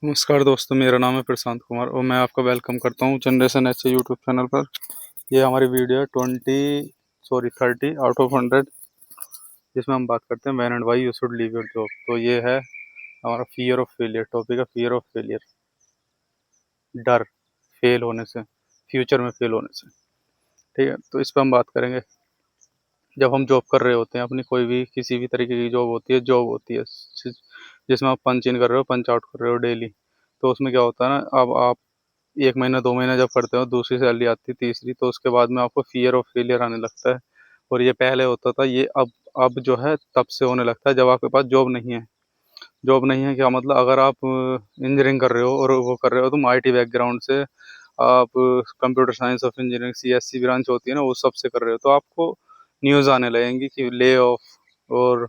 नमस्कार दोस्तों, मेरा नाम है प्रशांत कुमार और मैं आपका वेलकम करता हूँ जनरेशन एच यूट्यूब चैनल पर। ये हमारी वीडियो है 30 आउट ऑफ 100, जिसमें हम बात करते हैं when and why you should leave your job. तो ये है हमारा फियर ऑफ फेलियर, टॉपिक है फियर ऑफ फेलियर। डर फेल होने से, फ्यूचर में फेल होने से। ठीक है, तो इस पर हम बात करेंगे। जब हम जॉब कर रहे होते हैं, अपनी कोई भी किसी भी तरीके की जॉब होती है जिसमें आप पंच इन कर रहे हो, पंच आउट कर रहे हो डेली। तो उसमें क्या होता है ना, अब आप 1 महीना 2 महीना जब करते हो, दूसरी सैलरी आती है, तीसरी, तो उसके बाद में आपको फियर ऑफ फेलियर आने लगता है। और ये पहले होता था, ये अब जो है तब से होने लगता है जब आपके पास जॉब नहीं है। जॉब नहीं है क्या मतलब, अगर आप इंजीनियरिंग कर रहे हो और वो कर रहे हो तुम आईटी बैकग्राउंड से, आप computer science of engineering CSC branch होती है ना, वो सब से कर रहे हो, तो आपको न्यूज़ आने लगेंगी कि ले ऑफ, और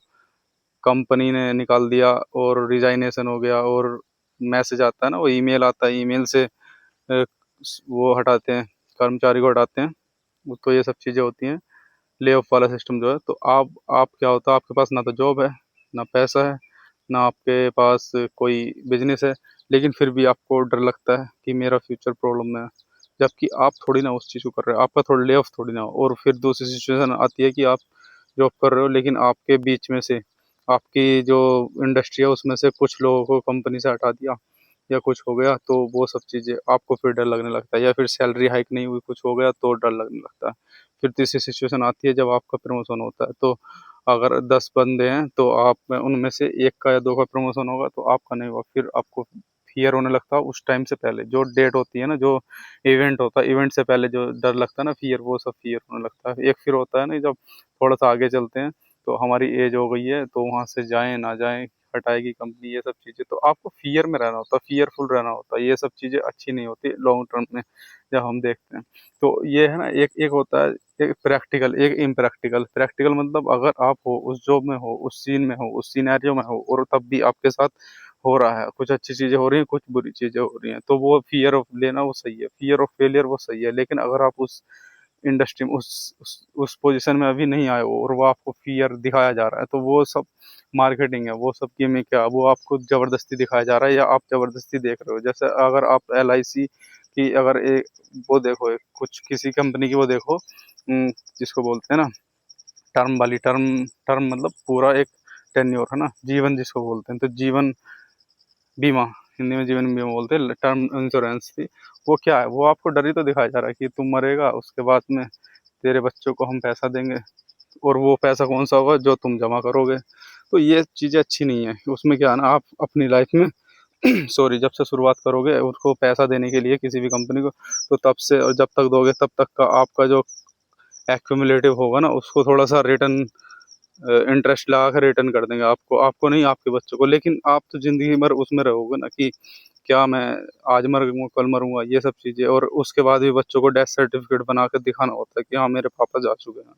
कंपनी ने निकाल दिया, और रिजाइनेशन हो गया, और मैसेज आता है ना, वो ईमेल आता है, ईमेल से वो हटाते हैं, कर्मचारी को हटाते हैं। तो ये सब चीज़ें होती हैं, ले ऑफ वाला सिस्टम जो है। तो आप क्या होता है, आपके पास ना तो जॉब है, ना पैसा है, ना आपके पास कोई बिजनेस है, लेकिन फिर भी आपको डर लगता है कि मेरा फ्यूचर प्रॉब्लम में है। जबकि आप थोड़ी ना उस चीज़ को कर रहे हो, आपका थोड़ा ले ऑफ थोड़ी ना हो। और फिर दूसरी सिचुएशन आती है कि आप जॉब कर रहे हो, लेकिन आपके बीच में से, आपकी जो इंडस्ट्री है उसमें से कुछ लोगों को कंपनी से हटा दिया, या कुछ हो गया, तो वो सब चीज़ें आपको फिर डर लगने लगता है। या फिर सैलरी हाइक नहीं हुई, कुछ हो गया, तो डर लगने लगता है। फिर तीसरी सिचुएशन आती है जब आपका प्रमोशन होता है। तो अगर 10 बंदे हैं, तो आप में उनमें से 1 का या 2 का प्रमोशन होगा, तो आपका नहीं हुआ, फिर आपको फ़ियर होने लगता है। उस टाइम से पहले जो डेट होती है ना, जो इवेंट होता है, इवेंट से पहले जो डर लगता है ना, फ़ियर, वो सब फ़ियर होने लगता है। एक फिर होता है ना, जब थोड़ा-सा आगे चलते हैं, तो हमारी एज हो गई है, तो वहाँ से जाएँ, ना जाएँ, हटाएगी कंपनी, ये सब चीज़ें। तो आपको फ़ियर में रहना होता है, फ़ियरफुल रहना होता है। ये सब चीज़ें अच्छी नहीं होती लॉन्ग टर्म में, जब हम देखते हैं। तो ये है ना, एक एक होता है, एक प्रैक्टिकल, एक इम्प्रैक्टिकल। प्रैक्टिकल मतलब अगर आप हो, उस जॉब में हो, उस सीन में हो, उस सिनेरियो में हो, और तब भी आपके साथ हो रहा है, कुछ अच्छी चीज़ें हो रही हैं, कुछ बुरी चीज़ें हो रही हैं, तो वो फ़ियर ऑफ लेना वो सही है, फ़ियर ऑफ फेलियर वो सही है। लेकिन अगर आप उस इंडस्ट्री में, उस पोजीशन में अभी नहीं आए हो, और वो आपको फ़ियर दिखाया जा रहा है, तो वो सब मार्केटिंग है, वो सब गिमिक है, वो आपको ज़बरदस्ती दिखाया जा रहा है, या आप ज़बरदस्ती देख रहे हो। जैसे अगर आप एलआईसी की, अगर वो देखो, एक कुछ किसी कंपनी की वो देखो, जिसको बोलते हैं ना, टर्म वाली, टर्म टर्म मतलब पूरा एक टेन्योर है ना, जीवन जिसको बोलते हैं, तो जीवन बीमा, हिंदी में जीवन बीमा बोलते हैं, टर्म इंश्योरेंस थी। वो क्या है, वो आपको डर ही तो दिखाया जा रहा है कि तुम मरेगा, उसके बाद में तेरे बच्चों को हम पैसा देंगे, और वो पैसा कौन सा होगा, जो तुम जमा करोगे। तो ये चीज़ें अच्छी नहीं है। उसमें क्या है ना, आप अपनी लाइफ में सॉरी, जब से शुरुआत करोगे उसको पैसा देने के लिए किसी भी कंपनी को, तो तब से और जब तक दोगे तब तक का आपका जो एक्यूमुलेटिव होगा ना, उसको थोड़ा सा रिटर्न, इंटरेस्ट लगा कर रिटर्न कर देंगे आपको, आपको नहीं, आपके बच्चों को। लेकिन आप तो ज़िंदगी भर उसमें रहोगे ना, कि क्या मैं आज मर गऊँ, कल मरूँगा, ये सब चीज़ें। और उसके बाद भी बच्चों को डेथ सर्टिफ़िकेट बना के दिखाना होता है कि हाँ, मेरे पापा जा चुके हैं।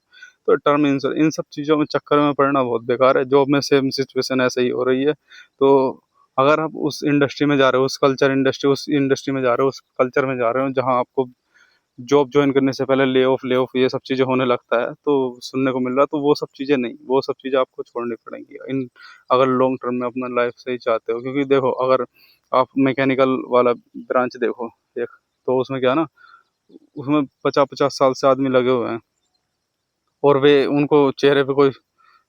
तो टर्म इंश्योरेंस, इन सब चीज़ों में चक्कर में पड़ना बहुत बेकार है। जॉब में सेम सिचुएशन ऐसे ही हो रही है। तो अगर आप उस इंडस्ट्री में जा रहे हो, उस इंडस्ट्री में जा रहे हो, उस कल्चर में जा रहे हो, जहाँ आपको जॉब जॉइन करने से पहले ले ऑफ ये सब चीज़ें होने लगता है, तो सुनने को मिल रहा है, तो वो सब चीज़ें नहीं, वो सब चीज़ें आपको छोड़नी पड़ेंगी इन, अगर लॉन्ग टर्म में अपना लाइफ सही चाहते हो। क्योंकि देखो, अगर आप मैकेनिकल वाला ब्रांच देखो एक, तो उसमें क्या है ना, उसमें 50-50 साल से आदमी लगे हुए हैं, और वे, उनको चेहरे पे कोई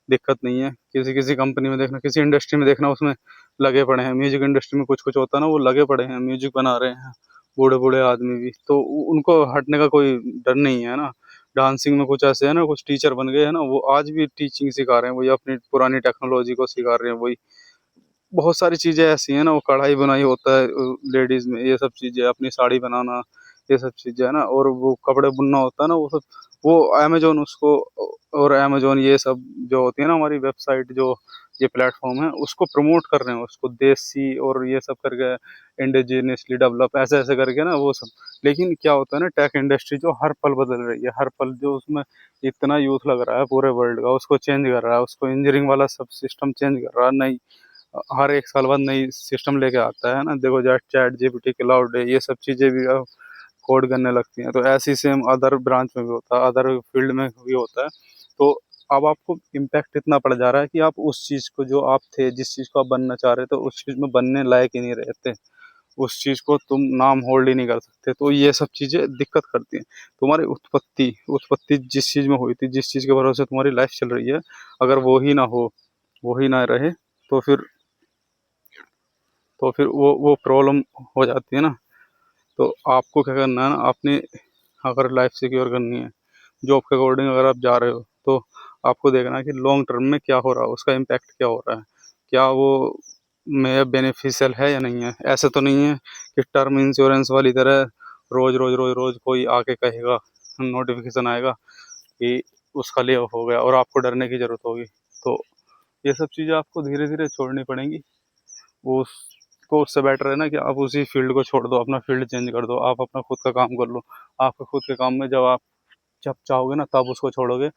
दिक्कत नहीं है। किसी कंपनी में देखना, किसी इंडस्ट्री में देखना, उसमें लगे पड़े हैं। म्यूजिक इंडस्ट्री में कुछ कुछ होता है ना, वो लगे पड़े हैं, म्यूजिक बना रहे हैं, बूढ़े बूढ़े आदमी भी। तो उनको हटने का कोई डर नहीं है ना। डांसिंग में कुछ ऐसे है ना, कुछ टीचर बन गए हैं ना, वो आज भी टीचिंग सिखा रहे हैं, वही अपनी पुरानी टेक्नोलॉजी को सिखा रहे हैं। वही बहुत सारी चीज़ें ऐसी हैं ना, वो कढ़ाई बुनाई होता है लेडीज़ में, ये सब चीज़ें, अपनी साड़ी बनाना, ये सब चीज़ें है ना, और वो कपड़े बुनना होता है ना, वो सब, वो अमेज़न उसको, और अमेज़न ये सब जो होती है ना, हमारी वेबसाइट जो ये प्लेटफ़ॉर्म है, उसको प्रमोट कर रहे हैं, उसको देसी और ये सब करके, इंडिजिनियसली डेवलप, ऐसे-ऐसे करके ना वो सब। लेकिन क्या होता है ना, टेक इंडस्ट्री जो हर पल बदल रही है, हर पल जो उसमें इतना यूथ लग रहा है पूरे वर्ल्ड का, उसको चेंज कर रहा है, उसको इंजीनियरिंग वाला सब सिस्टम चेंज कर रहा है। नई हर 1 साल बाद नई सिस्टम लेके आता है ना। देखो, जैसे चैट जीपीटी, क्लाउड है, ये सब चीज़ें भी अब कोड करने लगती हैं। तो ऐसे ही सेम अदर ब्रांच में भी होता है, अदर फील्ड में भी होता है। तो अब आपको इम्पैक्ट इतना पड़ जा रहा है कि आप उस चीज़ को, जो आप थे, जिस चीज़ को आप बनना चाह रहे थे, उस चीज़ में बनने लायक ही नहीं रहते, उस चीज़ को तुम नाम होल्ड ही नहीं कर सकते। तो ये सब चीज़ें दिक्कत करती हैं। तुम्हारी उत्पत्ति उत्पत्ति जिस चीज़ में हुई थी, जिस चीज़ के भरोसे तुम्हारी लाइफ चल रही है, अगर वो ही ना हो, वो ही ना रहे, तो फिर वो प्रॉब्लम हो जाती है ना। तो आपको क्या करना है ना, अपनी अगर लाइफ सिक्योर करनी है, जॉब के अकॉर्डिंग अगर आप जा रहे हो, तो आपको देखना है कि लॉन्ग टर्म में क्या हो रहा है, उसका इम्पैक्ट क्या हो रहा है, क्या वो में बेनिफिशियल है या नहीं है। ऐसा तो नहीं है कि टर्म इंश्योरेंस वाली तरह रोज रोज रोज रोज कोई आके कहेगा, नोटिफिकेशन आएगा कि उसका ले ऑफ हो गया और आपको डरने की जरूरत होगी। तो ये सब चीज़ें आपको धीरे धीरे छोड़नी पड़ेंगी। उस तो उससे बेटर है ना कि आप उसी फील्ड को छोड़ दो, अपना फील्ड चेंज कर दो, आप अपना खुद का काम कर लो। आपका खुद के काम में जब चाहोगे ना तब उसको छोड़ोगे,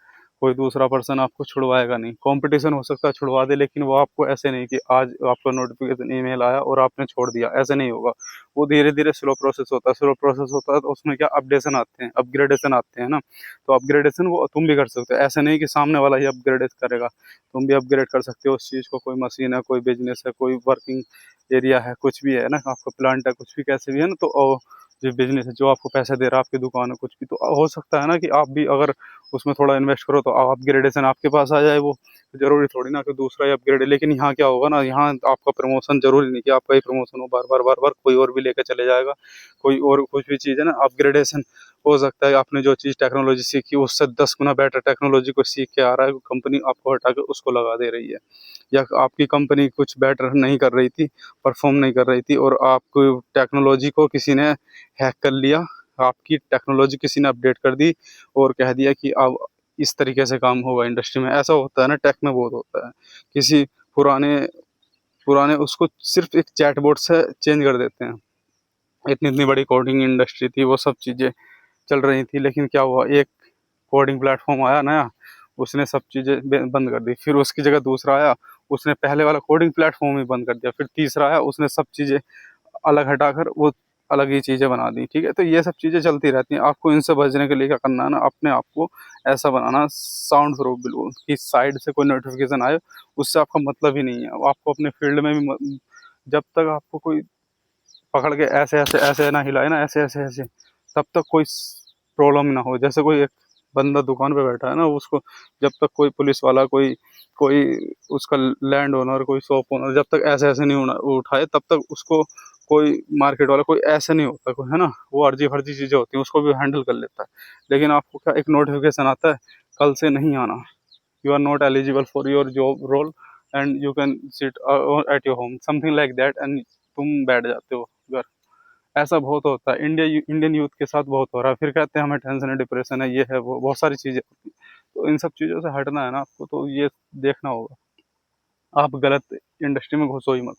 कोई दूसरा पर्सन आपको छुड़वाएगा नहीं। कंपटीशन हो सकता है छुड़वा दे, लेकिन वो आपको ऐसे नहीं कि आज आपका नोटिफिकेशन ईमेल आया और आपने छोड़ दिया, ऐसे नहीं होगा। वो धीरे धीरे स्लो प्रोसेस होता है, स्लो प्रोसेस होता है तो उसमें क्या अपडेशन आते हैं, अपग्रेडेशन आते हैं ना। तो अपग्रेडेशन वो तुम भी कर सकते हो, ऐसे नहीं कि सामने वाला ही अपग्रेड करेगा, तुम भी अपग्रेड कर सकते हो उस चीज़ को। कोई मशीन है, कोई बिजनेस है, कोई वर्किंग एरिया है, कुछ भी है ना, आपका प्लांट है, कुछ भी कैसे भी है ना, तो जो बिजनेस है, जो आपको पैसे दे रहा है, आपकी दुकान है, कुछ भी, तो हो सकता है ना कि आप भी अगर उसमें थोड़ा इन्वेस्ट करो तो अपग्रेडेशन आपके पास आ जाए। वो जरूरी थोड़ी ना कि दूसरा ही अपग्रेड है। लेकिन यहाँ क्या होगा ना, यहाँ आपका प्रमोशन जरूरी नहीं कि आपका ही प्रमोशन हो, बार बार बार बार कोई और भी लेकर चले जाएगा। कोई और कुछ भी चीज़ है ना, अपग्रेडेशन हो सकता है आपने जो चीज़ टेक्नोलॉजी सीखी उससे 10 गुना बेटर टेक्नोलॉजी को सीख के आ रहा है, कंपनी आपको हटा के उसको लगा दे रही है। या आपकी कंपनी कुछ बेटर नहीं कर रही थी, परफॉर्म नहीं कर रही थी, और आपको टेक्नोलॉजी को किसी ने हैक कर लिया, आपकी टेक्नोलॉजी किसी ने अपडेट कर दी और कह दिया कि अब इस तरीके से काम होगा इंडस्ट्री में। ऐसा होता है ना, टेक में बहुत होता है। किसी पुराने पुराने उसको सिर्फ एक चैटबॉट से चेंज कर देते हैं। इतनी इतनी बड़ी कोडिंग इंडस्ट्री थी, वो सब चीज़ें चल रही थी, लेकिन क्या हुआ, एक कोडिंग प्लेटफॉर्म आया नया, उसने सब चीज़ें बंद कर दी। फिर उसकी जगह दूसरा आया, उसने पहले वाला कोडिंग प्लेटफॉर्म ही बंद कर दिया। फिर तीसरा आया, उसने सब चीज़ें अलग हटाकर वो अलग ही चीज़ें बना दी। ठीक है, तो ये सब चीज़ें चलती रहती हैं। आपको इनसे बचने के लिए क्या करना है ना, अपने आप को ऐसा बनाना साउंड प्रूफ बिल्कुल, कि साइड से कोई नोटिफिकेशन आए उससे आपका मतलब ही नहीं है। आपको अपने फील्ड में भी जब तक आपको कोई पकड़ के ऐसे ऐसे ऐसे ना हिलाए ना, ऐसे ऐसे ऐसे, तब तक कोई प्रॉब्लम ना हो। जैसे कोई एक बंदा दुकान पे बैठा है ना, उसको जब तक कोई पुलिस वाला, कोई कोई उसका लैंड ओनर, कोई शॉप ओनर जब तक ऐसे ऐसे नहीं उठाए, तब तक उसको कोई मार्केट वाला कोई ऐसे नहीं होता, कोई है ना, वो अर्जी फर्जी चीज़ें होती हैं, उसको भी हैंडल कर लेता है। लेकिन आपको क्या, एक नोटिफिकेशन आता है, कल से नहीं आना, you are not eligible for your job role and you can sit at your home, something like that, and तुम बैठ जाते हो घर। ऐसा बहुत होता है, इंडियन यूथ के साथ बहुत हो रहा है। फिर कहते हैं हमें टेंशन है, डिप्रेशन है, ये है, वो बहुत सारी चीज़ें होती हैं। तो इन सब चीज़ों से हटना है ना आपको, तो ये देखना होगा, आप गलत इंडस्ट्री में घुसो ही मत।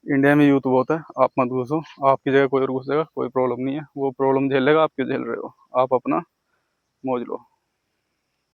इंडिया में यूथ बहुत है, आप मत घुसो। आपकी जगह कोई और घुसेगा, कोई प्रॉब्लम नहीं है, वो प्रॉब्लम झेलेगा, आप क्यों झेल रहे हो। आप अपना मौज लो।